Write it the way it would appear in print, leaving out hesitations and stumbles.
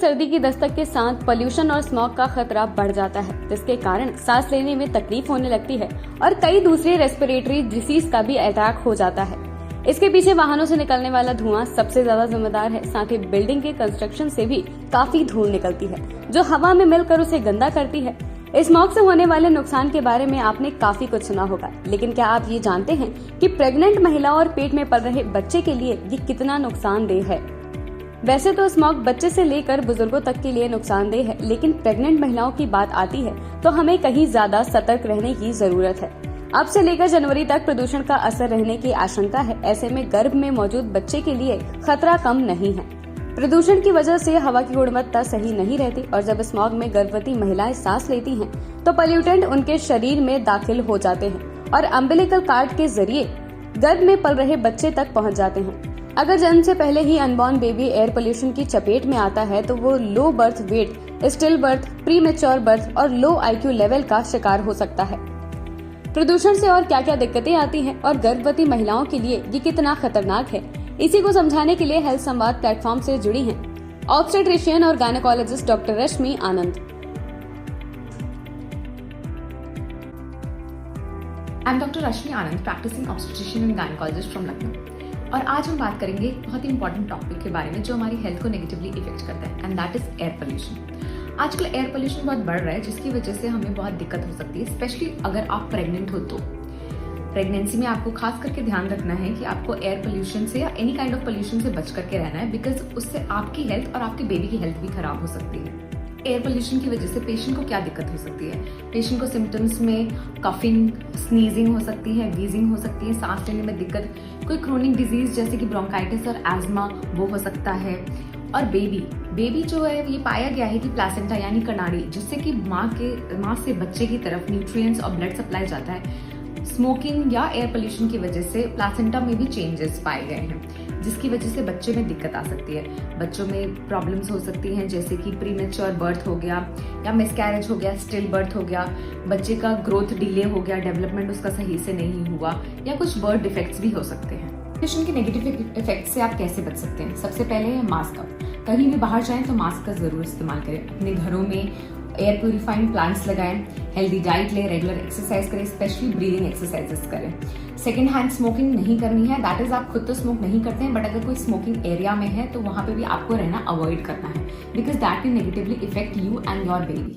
सर्दी की दस्तक के साथ पोल्यूशन और स्मॉग का खतरा बढ़ जाता है, जिसके कारण सांस लेने में तकलीफ होने लगती है और कई दूसरे रेस्पिरेटरी डिसीज का भी अटैक हो जाता है। इसके पीछे वाहनों से निकलने वाला धुआं सबसे ज्यादा जिम्मेदार है। साथ ही बिल्डिंग के कंस्ट्रक्शन से भी काफी धूल निकलती है, जो हवा में मिलकर उसे गंदा करती है। स्मॉग से होने वाले नुकसान के बारे में आपने काफी कुछ सुना होगा, लेकिन क्या आप ये जानते हैं कि प्रेग्नेंट महिला और पेट में पल रहे बच्चे के लिए ये कितना नुकसानदेह है? वैसे तो स्मॉग बच्चे से लेकर बुजुर्गों तक के लिए नुकसानदेह है, लेकिन प्रेग्नेंट महिलाओं की बात आती है तो हमें कहीं ज्यादा सतर्क रहने की जरूरत है। अब से लेकर जनवरी तक प्रदूषण का असर रहने की आशंका है। ऐसे में गर्भ में मौजूद बच्चे के लिए खतरा कम नहीं है। प्रदूषण की वजह से हवा की गुणवत्ता सही नहीं रहती और जब स्मॉग में गर्भवती महिलाएं सांस लेती हैं, तो पोल्यूटेंट उनके शरीर में दाखिल हो जाते हैं और अम्बिलिकल कार्ड के जरिए गर्भ में पल रहे बच्चे तक पहुंच जाते हैं। अगर जन्म से पहले ही अनबॉर्न बेबी एयर पोल्यूशन की चपेट में आता है तो वो low birth weight, still birth, pre mature birth और लो IQ लेवल का शिकार हो सकता है। प्रदूषण से और क्या क्या दिक्कतें आती हैं और गर्भवती महिलाओं के लिए ये कितना खतरनाक है, इसी को समझाने के लिए हेल्थ संवाद प्लेटफॉर्म से जुड़ी हैं ऑब्स्टेट्रिशियन और gynaecologist doctor Rashmi Anand. I am doctor Rashmi Anand, practising obstetrician and gynaecologist from Lucknow. और आज हम बात करेंगे बहुत ही इंपॉर्टेंट टॉपिक के बारे में जो हमारी हेल्थ को नेगेटिवली इफेक्ट करता है, and that is air pollution. आजकल एयर पोल्यूशन बहुत बढ़ रहा है, जिसकी वजह से हमें बहुत दिक्कत हो सकती है, स्पेशली अगर आप प्रेग्नेंट हो तो। प्रेगनेंसी में आपको खास करके ध्यान रखना है कि आपको एयर पोल्यूशन से या एनी काइंड ऑफ पोल्यूशन से बच करके रहना है, बिकॉज उससे आपकी हेल्थ और आपके बेबी की हेल्थ भी खराब हो सकती है। एयर पोल्यूशन की वजह से पेशेंट को क्या दिक्कत हो सकती है? पेशेंट को सिम्टम्स में कफिंग, स्नीजिंग हो सकती है, वीजिंग हो सकती है, सांस लेने में दिक्कत, कोई क्रोनिक डिजीज जैसे कि ब्रोंकाइटिस और एज्मा वो हो सकता है। और बेबी जो है, ये पाया गया है कि प्लासेंटा यानी कनाड़ी, जिससे कि माँ से बच्चे की तरफ न्यूट्रिएंट्स और ब्लड सप्लाई जाता है, स्मोकिंग या एयर पोल्यूशन की वजह से प्लासेंटा में भी चेंजेस पाए गए हैं, जिसकी वजह से बच्चे में दिक्कत आ सकती है। बच्चों में प्रॉब्लम्स हो सकती हैं, जैसे कि प्रीमेच्योर बर्थ हो गया या मिसकैरेज हो गया, स्टिल बर्थ हो गया, बच्चे का ग्रोथ डिले हो गया, डेवलपमेंट उसका सही से नहीं हुआ, या कुछ बर्थ डिफेक्ट्स भी हो सकते हैं। पोल्यूशन के नेगेटिव इफेक्ट से आप कैसे बच सकते हैं? सबसे पहले है मास्क अप। कहीं भी बाहर जाएं तो मास्क का जरूर इस्तेमाल करें। अपने घरों में एयर प्यूरिफाइंग प्लांट्स लगाएं, हेल्दी डाइट लें, रेगुलर एक्सरसाइज करें, स्पेशली ब्रीदिंग एक्सरसाइजेस करें। सेकेंड हैंड स्मोकिंग नहीं करनी है, दैट इज आप खुद तो स्मोक नहीं करते हैं, बट अगर कोई स्मोकिंग एरिया में है तो वहां पे भी आपको रहना अवॉइड करना है, because that will negatively effect you and your baby.